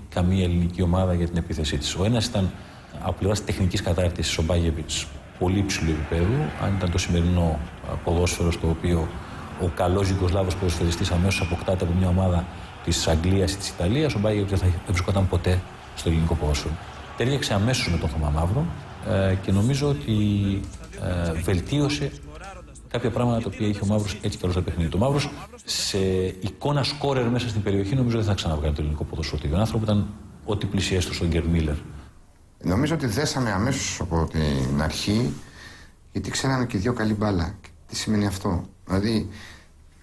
καμία ελληνική ομάδα για την επίθεσή της. Ο ένας ήταν από πλευράς τεχνικής κατάρτισης ο Μπάγεβιτς, πολύ υψηλού επίπεδου. Αν ήταν το σημερινό ποδόσφαιρο στο οποίο ο καλός Ιουγκοσλάβος ποδοσφαιριστής αμέσως αποκτάται από μια ομάδα της Αγγλίας ή της Ιταλίας, ο Μπάγεβιτς δεν θα βρισκόταν ποτέ στο ελληνικό ποδόσφαιρο. Τέριαξε αμέσως με τον Θωμά Μαύρο και νομίζω ότι βελτίωσε κάποια πράγματα τα οποία είχε ο Μαύρος έτσι καλό στο παιχνίδι. Το Μαύρος σε εικόνα σκόρερ μέσα στην περιοχή νομίζω δεν θα ξαναβγάλει το ελληνικό ποδόσφαιρο. Ο άνθρωπο ήταν ό,τι πλησιέσто στον Γκέρ Μίλλερ. Νομίζω ότι δέσαμε αμέσως από την αρχή, γιατί ξέραμε και δύο καλή μπάλα. Τι σημαίνει αυτό? Δηλαδή,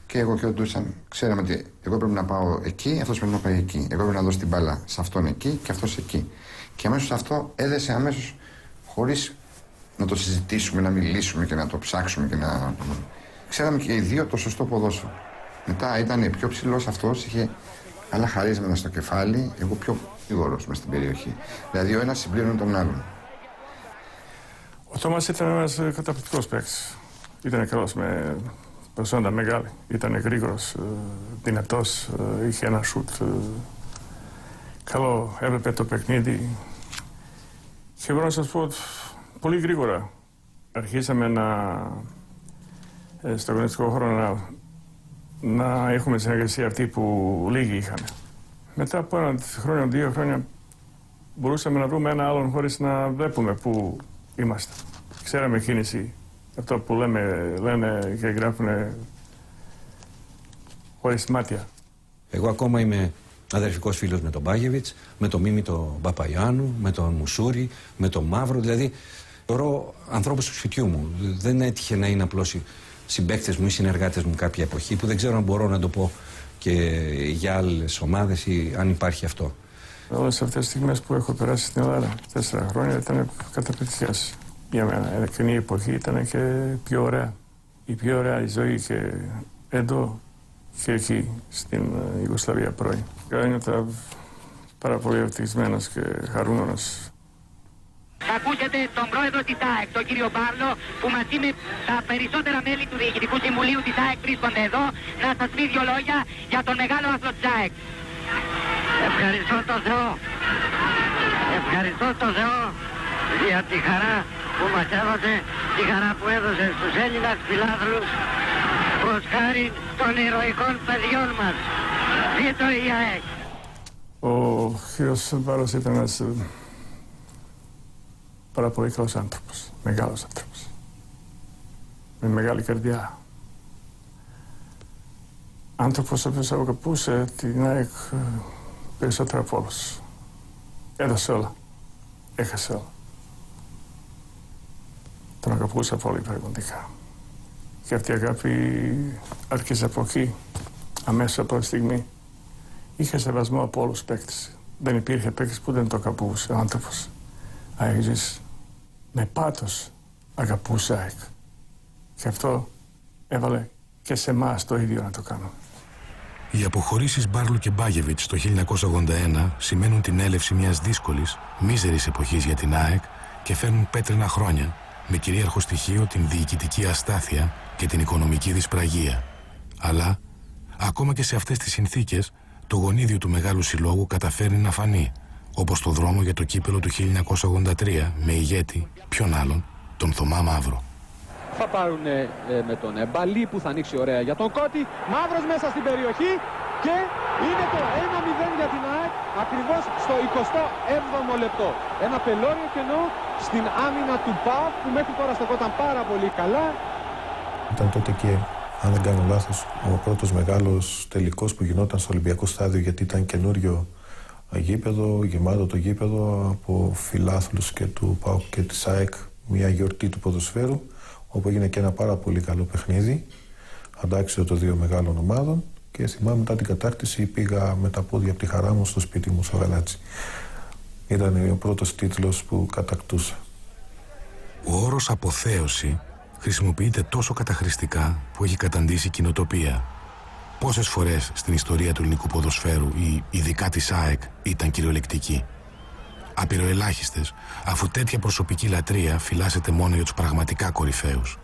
και εγώ και ο Ντούσαν ξέραμε ότι εγώ πρέπει να πάω εκεί, αυτός πρέπει να πάει εκεί. Εγώ πρέπει να δώσω την μπάλα σε αυτόν εκεί και αυτός εκεί. Και αμέσως αυτό έδεσε αμέσως χωρίς να το συζητήσουμε, να μιλήσουμε και να το ψάξουμε και να... Ξέραμε και οι δύο το σωστό ποδόσφαιρο. Μετά ήταν πιο ψηλός αυτός, είχε άλλα χαρίσματα στο κεφάλι, εγώ πιο γρήγορος μες στην περιοχή. Δηλαδή ο ένας συμπλήρωνε τον άλλον. Ο Τόμας ήταν ένας καταπληκτικός παίκτης. Ήταν καλός με προσόντα μεγάλη. Ήταν γρήγορος, δυνατός, είχε ένα σουτ. Καλό, έβλεπε το παιχνίδι. Και μπορώ να σας πω πολύ γρήγορα. Αρχίσαμε στο αγωνιστικό χώρο να έχουμε συνεργασία αυτή που λίγοι είχαν. Μετά από ένα χρόνο, 2 χρόνια, μπορούσαμε να βρούμε ένα άλλον χωρίς να βλέπουμε πού είμαστε. Ξέραμε κίνηση. Αυτό που λένε και γράφουν χωρίς μάτια. Εγώ ακόμα είμαι αδερφικός φίλος με τον Μπάγεβιτς, με τον Μίμη τον Παπαϊάνου, με τον Μουσούρη, με τον Μαύρο. Δηλαδή, θεωρώ ανθρώπους του σπιτιού μου. Δεν έτυχε να είναι απλώς συμπαίκτες μου ή συνεργάτες μου κάποια εποχή, που δεν ξέρω αν μπορώ να το πω και για άλλες ομάδες ή αν υπάρχει αυτό. Όλες αυτές τις στιγμές που έχω περάσει στην Ελλάδα, 4 χρόνια, ήταν καταπληκτικές. Για μένα, εκείνη η εποχή ήταν και πιο ωραία. Η πιο ωραία η ζωή και εδώ και εκεί, στην Ιουγκοσλαβία πρώην. Νιώθα πάρα πολύ ευτυχισμένος και χαρούμενος. Θα ακούσετε τον πρόεδρο της ΑΕΚ, τον κύριο Μπάρλο, που μαζί με τα περισσότερα μέλη του Διοικητικού Συμβουλίου της ΑΕΚ βρίσκονται εδώ, να σας πει 2 λόγια για τον μεγάλο άθλο της ΑΕΚ. Ευχαριστώ τον Θεό. Ευχαριστώ τον Θεό για τη χαρά που μας έδωσε, τη χαρά που έδωσε στους Έλληνας φιλάθλους προς χάρη των ηρωικών παιδιών μας. Ζήτω η ΑΕΚ. Ο κύριος Μπάρλος ήταν ένας πάρα πολύ καλός άνθρωπος, μεγάλος άνθρωπος, με μεγάλη καρδιά. Άνθρωπος ο οποίος αγαπούσε την ΑΕΚ περισσότερα από όλους. Έδωσε όλα, έχασε όλα. Τον αγαπούσα πολύ πραγματικά. Και αυτή η αγάπη άρχισε από εκεί, αμέσως από τη στιγμή. Είχε σεβασμό από όλους τους παίκτες. Δεν υπήρχε παίκτης που δεν το αγαπούσε ο άνθρωπος. Αίγης με πάθος αγαπούσε ΑΕΚ. Και αυτό έβαλε και σε εμάς το ίδιο να το κάνουμε. Οι αποχωρήσεις Μπάρλου και Μπάγεβιτς το 1981 σημαίνουν την έλευση μιας δύσκολης, μίζερης εποχής για την ΑΕΚ και φέρνουν πέτρινα χρόνια με κυρίαρχο στοιχείο την διοικητική αστάθεια και την οικονομική δυσπραγία. Αλλά, ακόμα και σε αυτές τις συνθήκες, το γονίδιο του μεγάλου συλλόγου καταφέρνει να φανεί, όπως το δρόμο για το κύπελο του 1983 με ηγέτη, ποιον άλλον, τον Θωμά Μαύρο. Θα πάρουν με τον Μπαλί που θα ανοίξει ωραία για τον Κώτη. Μαύρος μέσα στην περιοχή και είναι το 1-0 για την ΑΕΚ ακριβώς στο 27ο λεπτό. Ένα πελώριο κενό στην άμυνα του ΠΑΟΚ που μέχρι τώρα στεκόταν πάρα πολύ καλά. Ήταν τότε και, αν δεν κάνω λάθος, ο πρώτος μεγάλος τελικός που γινόταν στο Ολυμπιακό Στάδιο, γιατί ήταν καινούριο γήπεδο, γεμάτο το γήπεδο από φιλάθλους και του ΠΑΟΚ και της ΑΕΚ, μια γιορτή του ποδοσφαίρου, όπου έγινε και ένα πάρα πολύ καλό παιχνίδι, αντάξιο των 2 μεγάλων ομάδων, και θυμάμαι μετά την κατάρτιση πήγα με τα πόδια από τη χαρά μου στο σπίτι μου στο Γαλάτσι. Ήταν ο πρώτος τίτλος που κατακτούσα. Ο όρος αποθέωση χρησιμοποιείται τόσο καταχρηστικά που έχει καταντήσει κοινοτοπία. Πόσες φορές στην ιστορία του ελληνικού ποδοσφαίρου ή ειδικά της ΑΕΚ ήταν κυριολεκτική. Απειροελάχιστες, αφού τέτοια προσωπική λατρεία φυλάσσεται μόνο για τους πραγματικά κορυφαίους.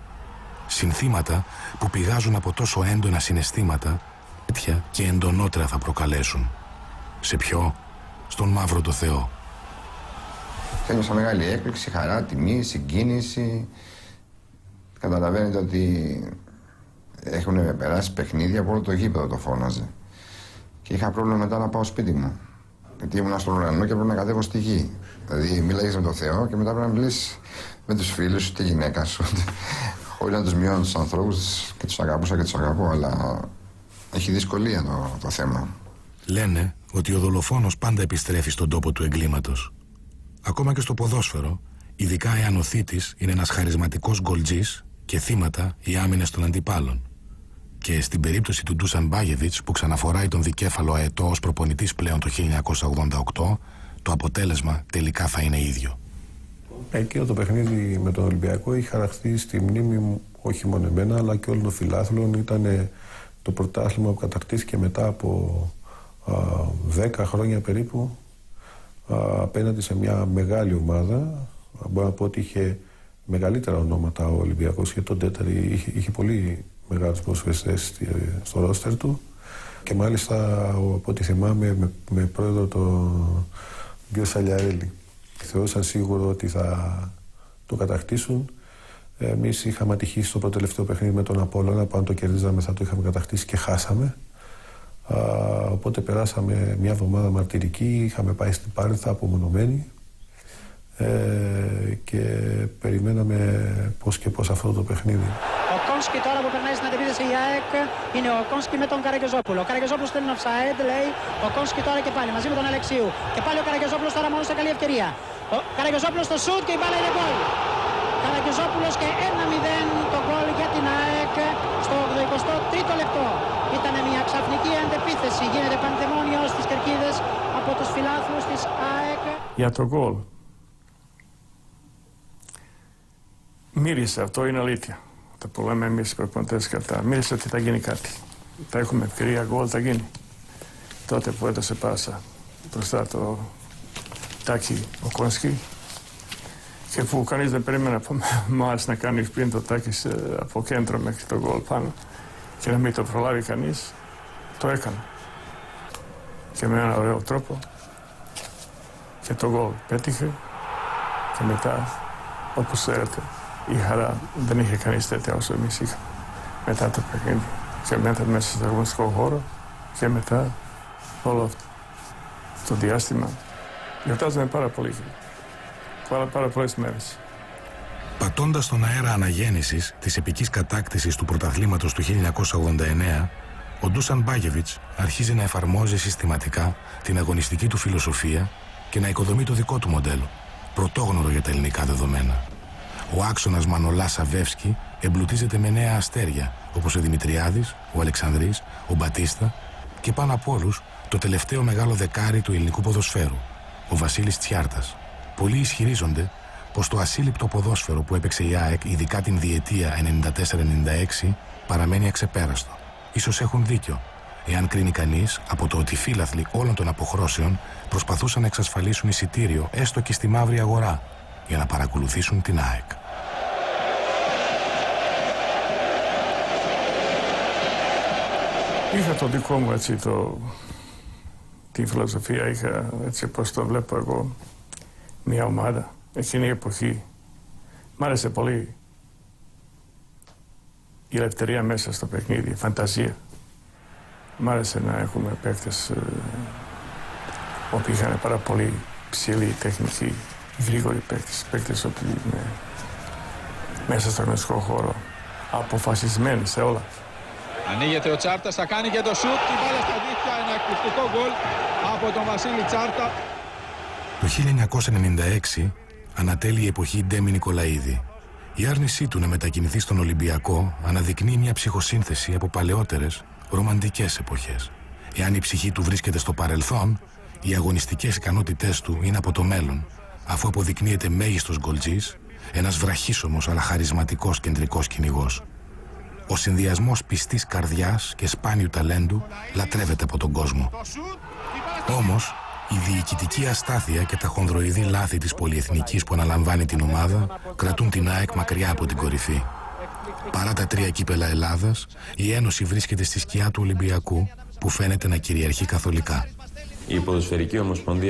Συνθήματα που πηγάζουν από τόσο έντονα συναισθήματα, τέτοια και εντονότερα θα προκαλέσουν. Σε ποιο? στον Μαύρο το Θεό. Ένιωσα μεγάλη έκπληξη, χαρά, τιμή, συγκίνηση. Καταλαβαίνετε ότι έχουν περάσει παιχνίδια από όλο το γήπεδο, το φώναζε. Και είχα πρόβλημα μετά να πάω σπίτι μου. Γιατί ήμουν στον ουρανό και πρέπει να κατέβω στη γη. Δηλαδή, μίλαγες με τον Θεό και μετά πρέπει να μιλήσεις με τους φίλους σου, τη γυναίκα σου. Χωρίς να τους μειώνω τους ανθρώπους και τους αγαπούσα και τους αγαπώ, αλλά έχει δυσκολία το θέμα. Λένε ότι ο δολοφόνος πάντα επιστρέφει στον τόπο του εγκλήματος. Ακόμα και στο ποδόσφαιρο, ειδικά εάν ο θήτης είναι ένας χαρισματικός γκολτζής και θύματα οι άμυνες των αντιπάλων. Και στην περίπτωση του Ντούσαν Μπάγεβιτς, που ξαναφοράει τον δικέφαλο αετό ως προπονητής πλέον το 1988, το αποτέλεσμα τελικά θα είναι ίδιο. Εκείνο το παιχνίδι με τον Ολυμπιακό έχει χαραχθεί στη μνήμη μου, όχι μόνο εμένα, αλλά και όλων των φιλάθλων. Ήταν το πρωτάθλημα που κατακτήθηκε μετά από 10 χρόνια περίπου, απέναντι σε μια μεγάλη ομάδα. Μπορώ να πω ότι είχε μεγαλύτερα ονόματα ο Ολυμπιακός, και τον Τέταρη είχε πολύ μεγάλους ποδοσφαιριστές στο ρόστερ του, και μάλιστα από ό,τι θυμάμαι με πρόεδρο τον κ. Σαλιαρέλη. Θεωρούσαν σίγουρο ότι θα το κατακτήσουν. Εμείς είχαμε ατυχήσει στο πρώτο τελευταίο παιχνίδι με τον Απόλλωνα, που αν το κερδίζαμε θα το είχαμε κατακτήσει, και χάσαμε. Οπότε περάσαμε μια εβδομάδα μαρτυρική, είχαμε πάει στην Πάρνηθα απομονωμένοι και περιμέναμε πώς και πώς αυτό το παιχνίδι. Ο Κόνσκι τώρα που περνάει στην αντεπίθεση η ΑΕΚ είναι ο Κόνσκι με τον Καραγκεζόπουλο. Ο Καραγκεζόπουλος θέλει offside, λέει ο Κόνσκι τώρα και πάλι μαζί με τον Αλεξίου. Και πάλι ο Καραγκεζόπουλος τώρα μόνο σε καλή ευκαιρία. Ο Καραγκεζόπουλος στο σουτ και η μπάλα είναι γκολ. Καραγκεζόπουλος και 1-0 το γκολ για την ΑΕΚ στο 83ο λεπτό. Ήταν μια ξαφνική αντεπίθεση. Γίνεται πανδαιμόνιο στις κερκίδες από τους φιλάθλους της ΑΕΚ. Για το γκολ. Μύρισε, αυτό είναι αλήθεια. Το που λέμε εμείς οι προπονητές και αυτά. Μύρισε ότι θα γίνει κάτι. Θα έχουμε ευκαιρία, γκολ θα γίνει. Τότε που έδωσε πάσα μπροστά το Τάκη ο Κόνσκι, και που κανείς δεν περίμενε από εμάς να κάνει πριν το Τάκης από κέντρο μέχρι το γκολ πάνω και να μην το προλάβει κανείς, το έκανε. Και με έναν ωραίο τρόπο και το γκολ πέτυχε, και μετά, όπως ξέρετε, η χαρά δεν είχε κανείς τέτοια όσο εμείς είχαμε μετά το παιχνίδι, και μετά μέσα στο αγωνιστικό χώρο, και μετά όλο αυτό το διάστημα. Γιορτάζουμε πάρα πολύ, πάρα πολλές μέρες. Πατώντας στον αέρα αναγέννησης της επικής κατάκτησης του πρωταθλήματος του 1989, ο Ντούσαν Μπάγεβιτς αρχίζει να εφαρμόζει συστηματικά την αγωνιστική του φιλοσοφία και να οικοδομεί το δικό του μοντέλο, πρωτόγνωρο για τα ελληνικά δεδομένα. Ο άξονας Μανολά-Σαβεύσκι εμπλουτίζεται με νέα αστέρια, όπως ο Δημητριάδης, ο Αλεξανδρής, ο Μπατίστα, και πάνω απ' όλους το τελευταίο μεγάλο δεκάρι του ελληνικού ποδοσφαίρου, ο Βασίλης Τσιάρτας. Πολλοί ισχυρίζονται πως το ασύλληπτο ποδόσφαιρο που έπαιξε η ΑΕΚ, ειδικά την διετία 94-96, παραμένει αξεπέραστο. Ίσως έχουν δίκιο, εάν κρίνει κανείς από το ότι οι φύλαθλοι όλων των αποχρώσεων προσπαθούσαν να εξασφαλίσουν εισιτήριο έστω και στη μαύρη αγορά για να παρακολουθήσουν την ΑΕΚ. Είχα το δικό μου έτσι τη φιλοσοφία, είχα έτσι πώς το βλέπω εγώ, μια ομάδα εκείνη η εποχή. Μ' άρεσε πολύ η ελευθερία μέσα στο παιχνίδι, η φαντασία. Μ' άρεσε να έχουμε παίκτες που είχαν πάρα πολύ ψηλή τεχνική, γρήγοροι παίκτες που είναι μέσα στο γνωστικό χώρο, αποφασισμένοι σε όλα. Ανοίγεται ο Τσάρτας, θα κάνει και το σουτ, την μπάλα στα δίχτυα, ένα εκπληκτικό γκολ από τον Βασίλη Τσάρτα. Το 1996 ανατέλει η εποχή Ντέμι Νικολαίδη. Η άρνησή του να μετακινηθεί στον Ολυμπιακό αναδεικνύει μια ψυχοσύνθεση από παλαιότερες ρομαντικές εποχές. Εάν η ψυχή του βρίσκεται στο παρελθόν, οι αγωνιστικές ικανότητές του είναι από το μέλλον, αφού αποδεικνύεται μέγιστος γκολτζής, ένας βραχίσωμος αλλά χαρισματικός κεντρικός κυνηγός. Ο συνδυασμός πιστής καρδιάς και σπάνιου ταλέντου λατρεύεται από τον κόσμο. Όμως, η διοικητική αστάθεια και τα χονδροειδή λάθη της πολυεθνικής που αναλαμβάνει την ομάδα κρατούν την ΑΕΚ μακριά από την κορυφή. Παρά τα 3 κύπελα Ελλάδας, η Ένωση βρίσκεται στη σκιά του Ολυμπιακού, που φαίνεται να κυριαρχεί καθολικά. Η Ποδοσφαιρική Ομοσπονδία